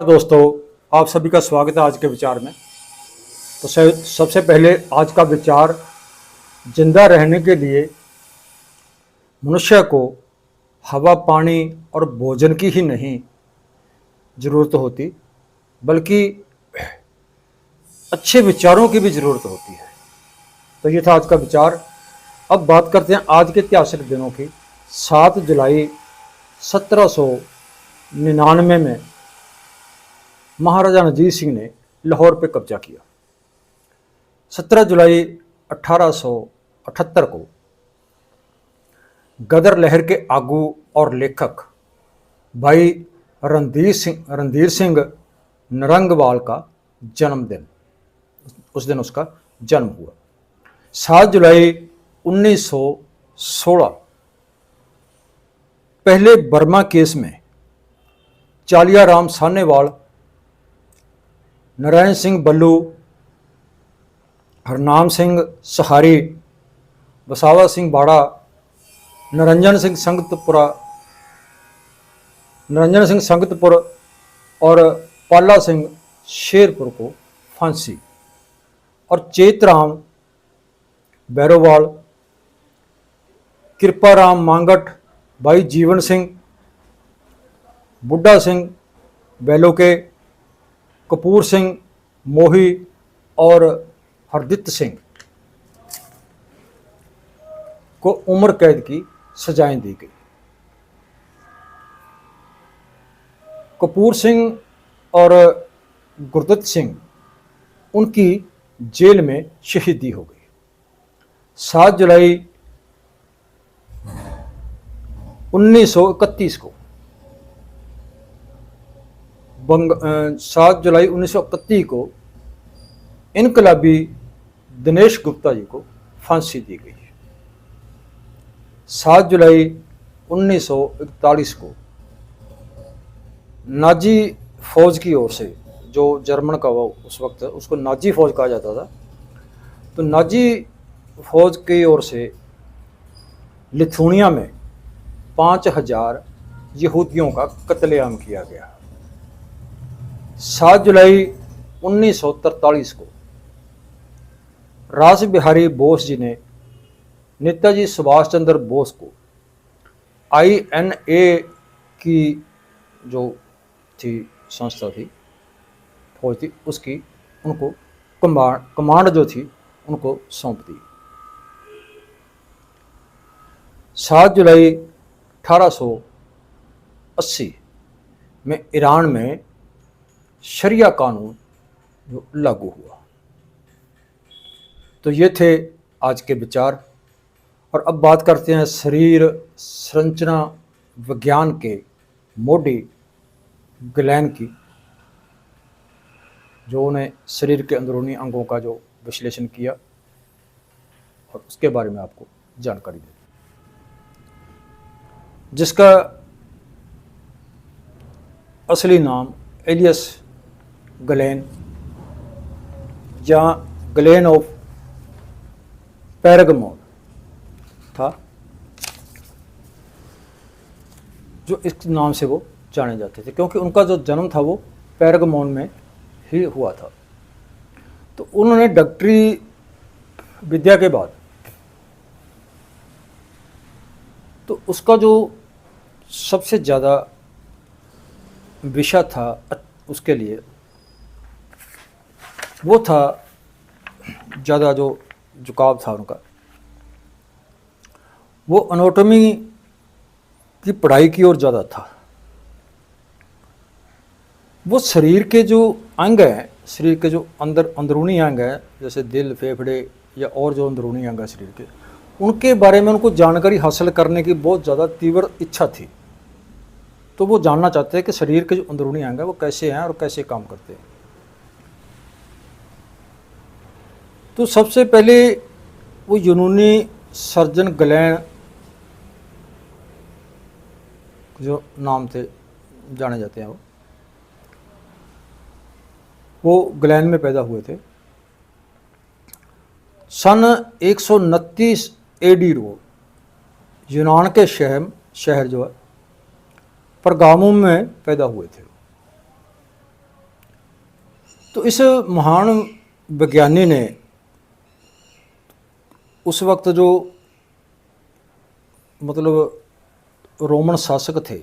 दोस्तों, आप सभी का स्वागत है आज के विचार में। तो सबसे पहले आज का विचार, जिंदा रहने के लिए मनुष्य को हवा, पानी और भोजन की ही नहीं ज़रूरत होती, बल्कि अच्छे विचारों की भी ज़रूरत होती है। तो ये था आज का विचार। अब बात करते हैं आज के ऐतिहासिक दिनों की। 7 जुलाई 1799 में महाराजा रणजीत सिंह ने लाहौर पर कब्जा किया। 17 जुलाई 1878 को गदर लहर के आगू और लेखक भाई रणधीर सिंह नरंगवाल का जन्मदिन, उस दिन उसका जन्म हुआ। 7 जुलाई 1916 पहले बर्मा केस में चालियाराम साहनेवाल, नारायण सिंह बल्लू, हरनाम सिंह सहारी, वसावा सिंह बाड़ा, निरंजन सिंह संगतपुर और पाला सिंह शेरपुर को फांसी, और चेतराम बैरोवाल, कृपाराम मांगट, भाई जीवन सिंह, बुड्ढा सिंह बैलोके, कपूर सिंह मोही और हरदीप सिंह को उम्र कैद की सजाएं दी गई। कपूर सिंह और गुरदत्त सिंह उनकी जेल में शहीदी हो गई। 7 जुलाई 1931 को 7 जुलाई 1931 को इनकलाबी दिनेश गुप्ता जी को फांसी दी गई। 7 जुलाई 1941 को नाजी फौज की ओर से, जो जर्मन का वो उस वक्त उसको नाजी फौज कहा जाता था, तो नाजी फौज की ओर से लिथुनिया में 5000 यहूदियों का कत्लेआम किया गया। 7 जुलाई 1943 को रास बिहारी बोस जी ने नेताजी सुभाष चंद्र बोस को INA की जो थी संस्था थी, फौज थी, उसकी उनको कमांड जो थी उनको सौंप दी। 7 जुलाई 1880 में ईरान में शरिया कानून जो लागू हुआ। तो ये थे आज के विचार। और अब बात करते हैं शरीर संरचना विज्ञान के मोडी गलैन की, जो उन्हें शरीर के अंदरूनी अंगों का जो विश्लेषण किया और उसके बारे में आपको जानकारी दी, जिसका असली नाम एलियस गलेन या गलेन ऑफ पेरगमोन था, जो इस नाम से वो जाने जाते थे, क्योंकि उनका जो जन्म था वो पेरगमोन में ही हुआ था। तो उन्होंने डॉक्टरी विद्या के बाद तो उसका जो सबसे ज़्यादा विषय था उसके लिए वो था, ज़्यादा जो झुकाव था उनका, वो एनाटॉमी की पढ़ाई की ओर ज़्यादा था। वो शरीर के जो अंग हैं, शरीर के जो अंदरूनी अंग हैं, जैसे दिल, फेफड़े या और जो अंदरूनी अंग है शरीर के, उनके बारे में उनको जानकारी हासिल करने की बहुत ज़्यादा तीव्र इच्छा थी। तो वो जानना चाहते हैं कि शरीर के जो अंदरूनी अंग है वो कैसे हैं और कैसे काम करते हैं। तो सबसे पहले वो यूनानी सर्जन गलैन जो नाम थे जाने जाते हैं, वो गलैन में पैदा हुए थे। सन 129 AD को यूनान के शहर, शहर जो है परगामुम में पैदा हुए थे। तो इस महान विज्ञानी ने उस वक्त जो मतलब रोमन शासक थे,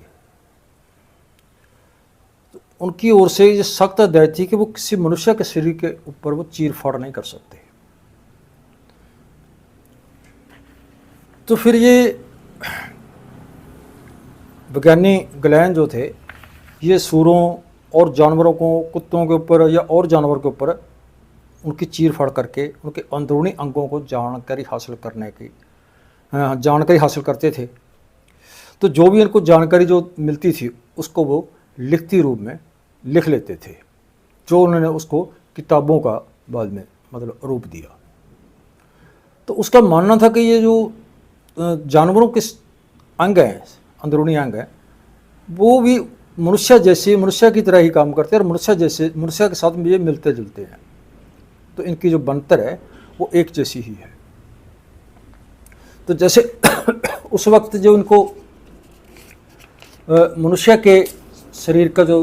तो उनकी ओर से ये सख्त हदायत थी कि वो किसी मनुष्य के शरीर के ऊपर वो चीर फाड़ नहीं कर सकते। तो फिर ये विज्ञानी गलैन जो थे, ये सूरों और जानवरों को, कुत्तों के ऊपर या और जानवर के ऊपर उनकी चीर फाड़ करके उनके अंदरूनी अंगों को जानकारी हासिल करने की जानकारी हासिल करते थे। तो जो भी इनको जानकारी जो मिलती थी उसको वो लिखती रूप में लिख लेते थे, जो उन्होंने उसको किताबों का बाद में मतलब रूप दिया। तो उसका मानना था कि ये जो जानवरों के अंग हैं, अंदरूनी अंग हैं, वो भी मनुष्य की तरह ही काम करते हैं और मनुष्य के साथ ये मिलते जुलते हैं। तो इनकी जो बनतर है वो एक जैसी ही है। तो जैसे उस वक्त जो इनको मनुष्य के शरीर का जो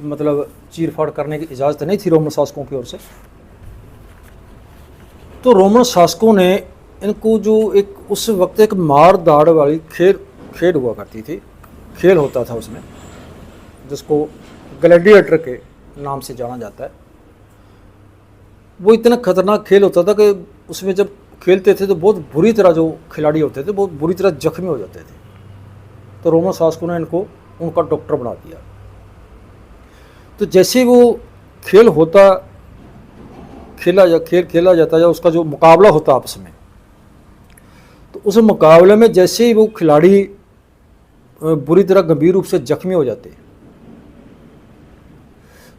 मतलब चीर फाड़ करने की इजाज़त नहीं थी रोमन शासकों की ओर से, तो रोमन शासकों ने इनको जो एक उस वक्त एक मार दाड़ वाली खेल हुआ करती थी, खेल होता था उसमें, जिसको ग्लैडिएटर के नाम से जाना जाता है। वो इतना खतरनाक खेल होता था कि उसमें जब खेलते थे तो बहुत बुरी तरह जो खिलाड़ी होते थे बहुत बुरी तरह जख्मी हो जाते थे। तो रोमन शासकों ने इनको उनका डॉक्टर बना दिया। तो जैसे वो खेल खेला जाता या उसका जो मुकाबला होता आपस में, तो उस मुकाबले में जैसे ही वो खिलाड़ी बुरी तरह गंभीर रूप से जख्मी हो जाते,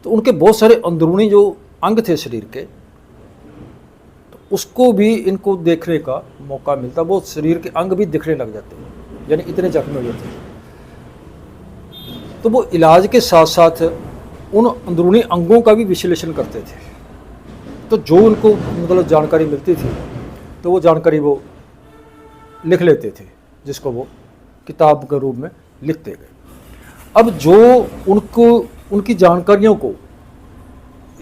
तो उनके बहुत सारे अंदरूनी जो अंग थे शरीर के, तो उसको भी इनको देखने का मौका मिलता। वो शरीर के अंग भी दिखने लग जाते हैं, यानी इतने जख्मी हो जाते हैं। तो वो इलाज के साथ साथ उन अंदरूनी अंगों का भी विश्लेषण करते थे। तो जो उनको मतलब जानकारी मिलती थी तो वो जानकारी वो लिख लेते थे, जिसको वो किताब के रूप में लिखते गए। अब जो उनकी जानकारियों को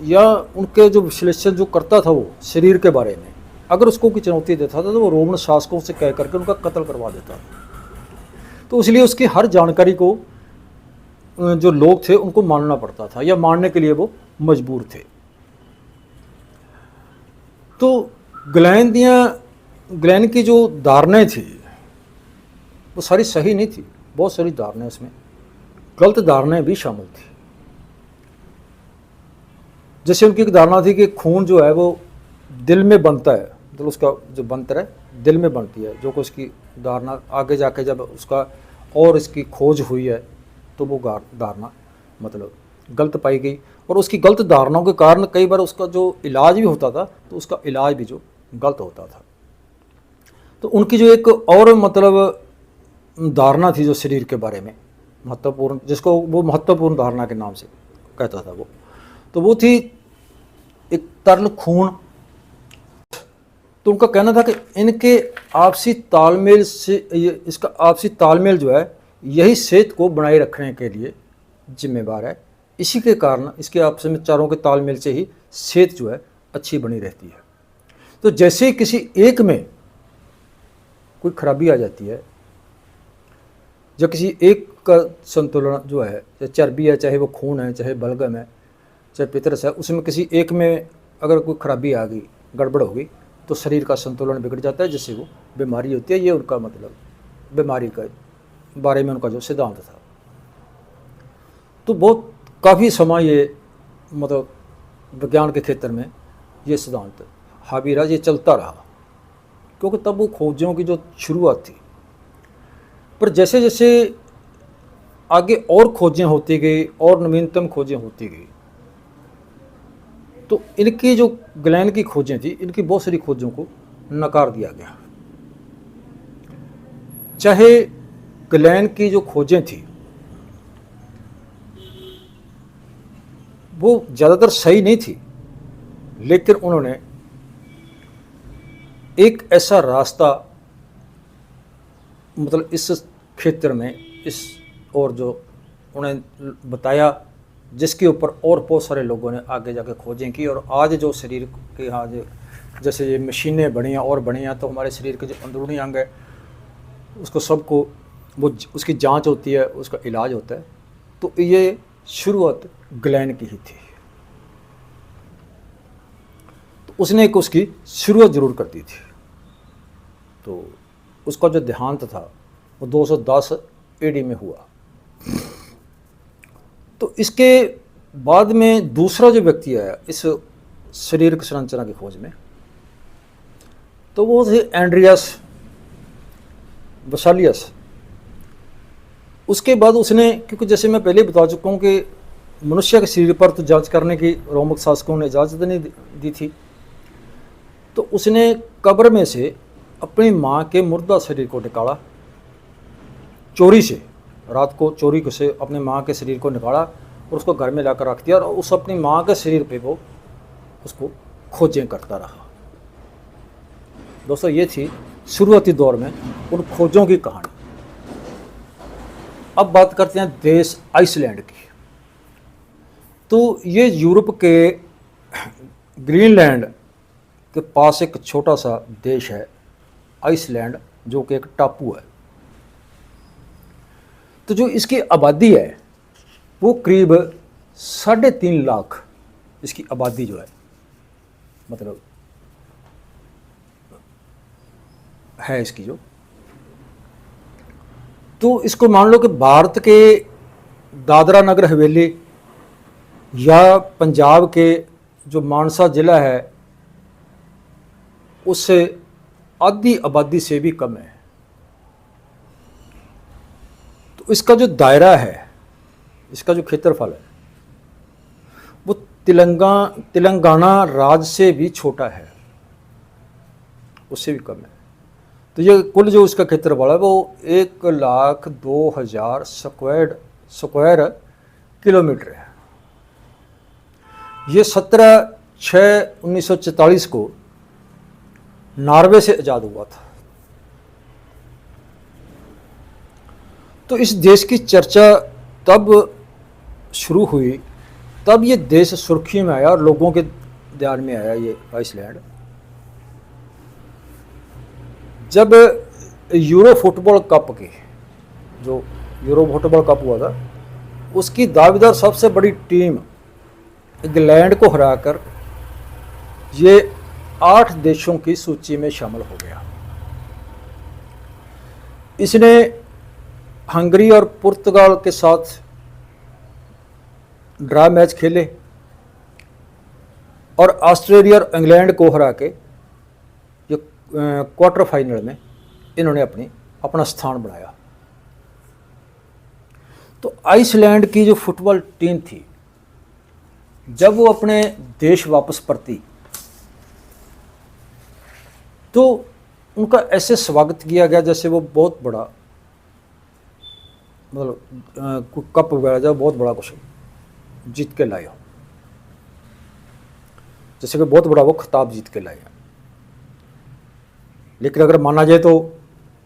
या उनके जो विश्लेषण जो करता था वो शरीर के बारे में, अगर उसको कोई चुनौती देता था तो वो रोमन शासकों से कह करके उनका कत्ल करवा देता था। तो इसलिए उसकी हर जानकारी को जो लोग थे उनको मानना पड़ता था या मानने के लिए वो मजबूर थे। तो ग्लैन की जो धारणाएं थी वो सारी सही नहीं थी, बहुत सारी धारणाएं उसमें गलत धारणाएं भी शामिल थी। जैसे उनकी एक धारणा थी कि खून जो है वो दिल में बनता है, मतलब उसका जो बनतर है दिल में बनती है, जो कि उसकी धारणा आगे जाके जब उसका और इसकी खोज हुई है तो वो धारणा मतलब गलत पाई गई। और उसकी गलत धारणाओं के कारण कई बार उसका जो इलाज भी होता था तो उसका इलाज भी जो गलत होता था। तो उनकी जो एक और मतलब धारणा थी जो शरीर के बारे में महत्वपूर्ण, जिसको वो महत्वपूर्ण धारणा के नाम से कहता था वो थी एक तरल खून। तो उनका कहना था कि इनके आपसी तालमेल से इसका आपसी तालमेल जो है यही सेहत को बनाए रखने के लिए जिम्मेवार है। इसी के कारण इसके आपस में चारों के तालमेल से ही सेहत जो है अच्छी बनी रहती है। तो जैसे ही किसी एक में कोई खराबी आ जाती है, जब किसी एक का संतुलन जो है, चाहे चर्बी है, चाहे वो खून है, चाहे बलगम है, चाहे पितरस है, उसमें किसी एक में अगर कोई खराबी आ गई, गड़बड़ हो गई, तो शरीर का संतुलन बिगड़ जाता है, जिससे वो बीमारी होती है। ये उनका मतलब बीमारी का बारे में उनका जो सिद्धांत था। तो बहुत काफ़ी समय ये मतलब विज्ञान के क्षेत्र में ये सिद्धांत हावी रहा, ये चलता रहा, क्योंकि तब वो खोजों की जो शुरुआत थी। पर जैसे जैसे आगे और खोजें होती गई और नवीनतम खोजें होती गई, तो इनकी जो ग्लैन की खोजें थी, इनकी बहुत सारी खोजों को नकार दिया गया। चाहे ग्लैन की जो खोजें थी वो ज़्यादातर सही नहीं थी, लेकिन उन्होंने एक ऐसा रास्ता मतलब इस क्षेत्र में इस और जो उन्हें बताया जिसके ऊपर और बहुत सारे लोगों ने आगे जाके खोजें की, और आज जो शरीर के आज जैसे ये मशीनें बनी हैं और बनी हैं, तो हमारे शरीर के जो अंदरूनी अंग है उसको सबको वो उसकी जांच होती है, उसका इलाज होता है। तो ये शुरुआत ग्लैन की ही थी, तो उसने एक उसकी शुरुआत ज़रूर कर दी थी। तो उसका जो देहांत था वो 210 एडी में हुआ। तो इसके बाद में दूसरा जो व्यक्ति आया इस शारीरिक संरचना की खोज में, तो वो थे एंड्रियास वेसालियस। उसके बाद उसने, क्योंकि जैसे मैं पहले बता चुका हूँ कि मनुष्य के शरीर पर तो जांच करने की रोमक शासकों ने इजाज़त नहीं दी थी, तो उसने कब्र में से अपनी माँ के मुर्दा शरीर को निकाला, चोरी से, रात को चोरी से अपनी माँ के शरीर को निकाला और उसको घर में लाकर रख दिया, और उस अपनी माँ के शरीर पे वो उसको खोजें करता रहा। दोस्तों, ये थी शुरुआती दौर में उन खोजों की कहानी। अब बात करते हैं देश आइसलैंड की। तो ये यूरोप के ग्रीनलैंड के पास एक छोटा सा देश है आइसलैंड, जो कि एक टापू है। तो जो इसकी आबादी है वो करीब 3.5 लाख इसकी आबादी जो है, मतलब है इसकी जो। तो इसको मान लो कि भारत के दादरा नगर हवेली या पंजाब के जो मानसा ज़िला है उससे आधी आबादी से भी कम है। तो इसका जो दायरा है, इसका जो क्षेत्रफल है वो तेलंगाना राज्य से भी छोटा है, उससे भी कम है। तो ये कुल जो इसका क्षेत्रफल है वो 1,02,000 स्क्वायर किलोमीटर है। ये 17/6/1944 को नॉर्वे से आज़ाद हुआ था। तो इस देश की चर्चा तब शुरू हुई, तब ये देश सुर्खी में आया और लोगों के ध्यान में आया ये आइसलैंड, जब यूरो फुटबॉल कप की, जो यूरो फुटबॉल कप हुआ था, उसकी दावेदार सबसे बड़ी टीम इंग्लैंड को हराकर ये 8 देशों की सूची में शामिल हो गया। इसने हंगरी और पुर्तगाल के साथ ड्रा मैच खेले और ऑस्ट्रेलिया और इंग्लैंड को हरा के ये क्वार्टर फाइनल में इन्होंने अपना स्थान बनाया। तो आइसलैंड की जो फुटबॉल टीम थी, जब वो अपने देश वापस परती तो उनका ऐसे स्वागत किया गया जैसे वो बहुत बड़ा, मतलब कप वगैरह जब बहुत बड़ा कुछ जीत के लाए हो, जैसे कि बहुत बड़ा वो खिताब जीत के लाए। लेकिन अगर माना जाए तो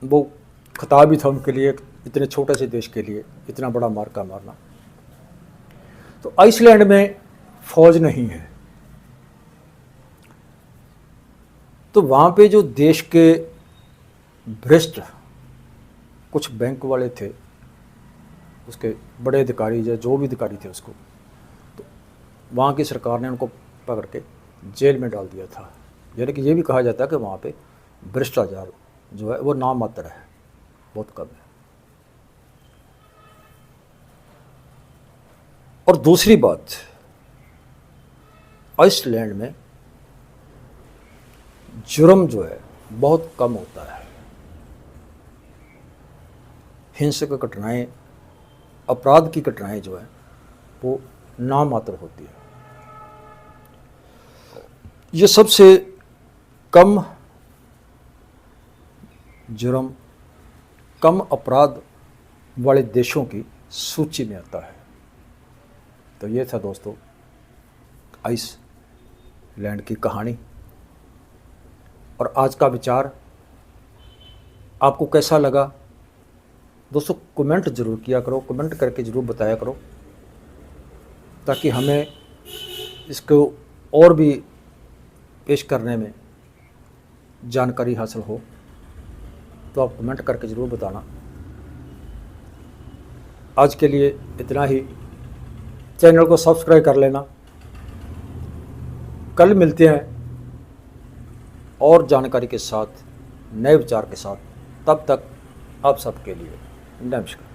वो खिताब ही था उनके लिए, इतने छोटे से देश के लिए इतना बड़ा मार्का मारना। तो आइसलैंड में फौज नहीं है, तो वहाँ पे जो देश के भ्रष्ट कुछ बैंक वाले थे, उसके बड़े अधिकारी या जो भी अधिकारी थे उसको, तो वहाँ की सरकार ने उनको पकड़ के जेल में डाल दिया था। यानी कि ये भी कहा जाता है कि वहाँ पे भ्रष्टाचार जो है वो नाम मात्र है, बहुत कम है। और दूसरी बात, आइसलैंड में जुर्म जो है बहुत कम होता है। हिंसक घटनाएं, अपराध की घटनाएं जो है वो नाम मात्र होती है। ये सबसे कम जुर्म, कम अपराध वाले देशों की सूची में आता है। तो ये था दोस्तों आइसलैंड की कहानी। और आज का विचार आपको कैसा लगा दोस्तों, कमेंट जरूर किया करो, कमेंट करके जरूर बताया करो। ताकि हमें इसको और भी पेश करने में जानकारी हासिल हो, तो आप कमेंट करके ज़रूर बताना। आज के लिए इतना ही। चैनल को सब्सक्राइब कर लेना। कल मिलते हैं और जानकारी के साथ, नए विचार के साथ। तब तक आप सबके लिए नमस्कार।